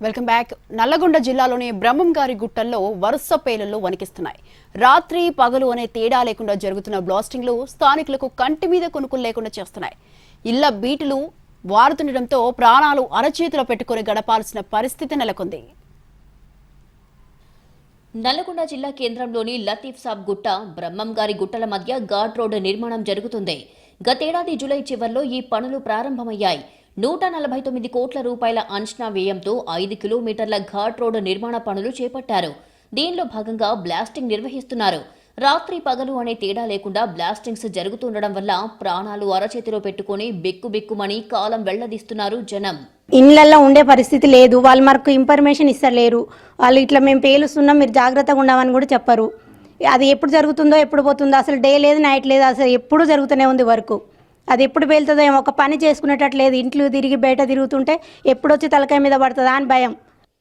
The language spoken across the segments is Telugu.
Welcome back. నల్లగొండ జిల్లాలోని బ్రహ్మంగారి గుట్టల్లో వరుస పేలుళ్లు వణికిస్తున్నాయి. రాత్రి పగలు అనే తేడా లేకుండా జరుగుతున్న బ్లాస్టింగ్లు స్థానికులకు కంటి మీద కొనుక్కులు లేకుండా చేస్తున్నాయి. ఇళ్ల బీటులు వారుతుండటంతో ప్రాణాలు అరచేతిలో పెట్టుకుని గడపాల్సిన పరిస్థితి నెలకొంది. నల్లగొండ జిల్లా కేంద్రంలోని లతీఫ్ సాబ్ గుట్ట, బ్రహ్మంగారి గుట్టల మధ్య ఘాట్ రోడ్డు నిర్మాణం జరుగుతుంది. గతేడాది జూలై చివర్లో ఈ పనులు ప్రారంభమయ్యాయి. 149 కోట్ల రూపాయల అంచనా వ్యయంతో 5 కిలోమీటర్ల ఘాట్ రోడ్డు నిర్మాణ పనులు చేపట్టారు. దీనిలో భాగంగా బ్లాస్టింగ్ నిర్వహిస్తున్నారు. రాత్రి పగలు అనే తేడా లేకుండా బ్లాస్టింగ్స్ జరుగుతుండడం వల్ల ప్రాణాలు అరచేతిలో పెట్టుకుని బిక్కుబిక్కుమని కాలం వెళ్లదీస్తున్నారు జనం. ఇళ్లల్లో ఉండే పరిస్థితి లేదు. వాళ్ళు మనకు ఇన్ఫర్మేషన్ ఇస్తలేరు. వాళ్ళు ఇట్లా మేము పేలుస్తున్నాం, మీరు జాగ్రత్తగా ఉండమని కూడా చెప్పరు. అది ఎప్పుడు జరుగుతుందో ఎప్పుడు పోతుందో, అసలు డే లేదు నైట్ లేదు, అసలు ఎప్పుడు జరుగుతూనే ఉంది వర్క్. అది ఎప్పుడు వెళ్తుందో ఏమో, ఒక పని చేసుకునేటట్లేదు. ఇంట్లో తిరిగి బయట తిరుగుతుంటే ఎప్పుడొచ్చి తలకాయ మీద పడుతుందా అని భయం.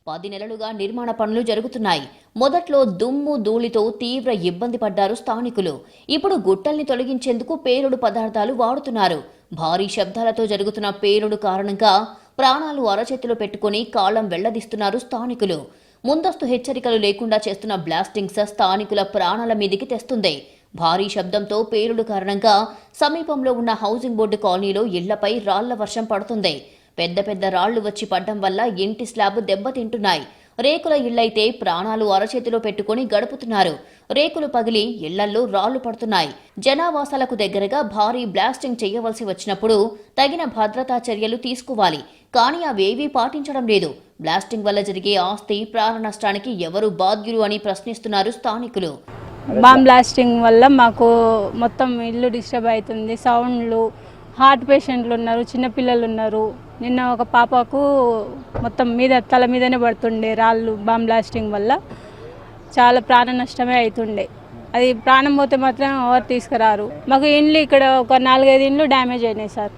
10 నెలలుగా నిర్మాణ పనులు జరుగుతున్నాయి. మొదట్లో దుమ్ము ధూళితో తీవ్ర ఇబ్బంది పడ్డారు స్థానికులు. ఇప్పుడు గుట్టల్ని తొలగించేందుకు పేలుడు పదార్థాలు వాడుతున్నారు. భారీ శబ్దాలతో జరుగుతున్న పేలుడు కారణంగా ప్రాణాలు అరచేతిలో పెట్టుకుని కాలం వెళ్లదీస్తున్నారు స్థానికులు. ముందస్తు హెచ్చరికలు లేకుండా చేస్తున్న బ్లాస్టింగ్స్ స్థానికుల ప్రాణాల మీదికి తెస్తుంది. భారీ శబ్దంతో పేలుడు కారణంగా సమీపంలో ఉన్న హౌసింగ్ బోర్డు కాలనీలో ఇళ్లపై రాళ్ల వర్షం పడుతుంది. పెద్ద పెద్ద రాళ్లు వచ్చి పడ్డం వల్ల ఇంటి స్లాబ్ దెబ్బతింటున్నాయి. రేకుల ఇళ్లైతే ప్రాణాలు అరచేతిలో పెట్టుకుని గడుపుతున్నారు. రేకులు పగిలి ఇళ్లల్లో రాళ్లు పడుతున్నాయి. జనావాసాలకు దగ్గరగా భారీ బ్లాస్టింగ్ చేయవలసి వచ్చినప్పుడు తగిన భద్రతా చర్యలు తీసుకోవాలి. కానీ అవేవీ పాటించడం లేదు. బ్లాస్టింగ్ వల్ల జరిగే ఆస్తి ప్రాణ నష్టానికి ఎవరు బాధ్యులు అని ప్రశ్నిస్తున్నారు స్థానికులు. బాంబ్ బ్లాస్టింగ్ వల్ల మాకు మొత్తం ఇల్లు డిస్టర్బ్ అవుతుంది. సౌండ్లు, హార్ట్ పేషెంట్లు ఉన్నారు, చిన్నపిల్లలు ఉన్నారు. నిన్న ఒక పాపకు మొత్తం మీద తల మీదనే పడుతుండే రాళ్ళు. బాంబ్ బ్లాస్టింగ్ వల్ల చాలా ప్రాణ నష్టమే అవుతుండే. అది ప్రాణం పోతే మాత్రం ఎవరు తీసుకురారు. మాకు ఇండ్లు ఇక్కడ ఒక 4-5 ఇండ్లు డ్యామేజ్ అయినాయి సార్.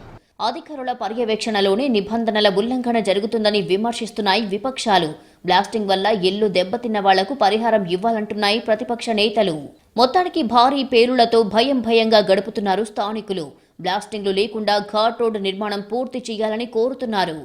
అధికారుల పర్యవేక్షణలోనే నిబంధనల ఉల్లంఘన జరుగుతుందని విమర్శిస్తున్నాయి విపక్షాలు. బ్లాస్టింగ్ వల్ల ఇల్లు దెబ్బతిన్న వాళ్లకు పరిహారం ఇవ్వాలంటున్నాయి ప్రతిపక్ష నేతలు. మొత్తానికి భారీ పేలుళ్లతో భయంగా గడుపుతున్నారు స్థానికులు. బ్లాస్టింగ్లు లేకుండా ఘాట్ రోడ్డు నిర్మాణం పూర్తి చేయాలని కోరుతున్నారు.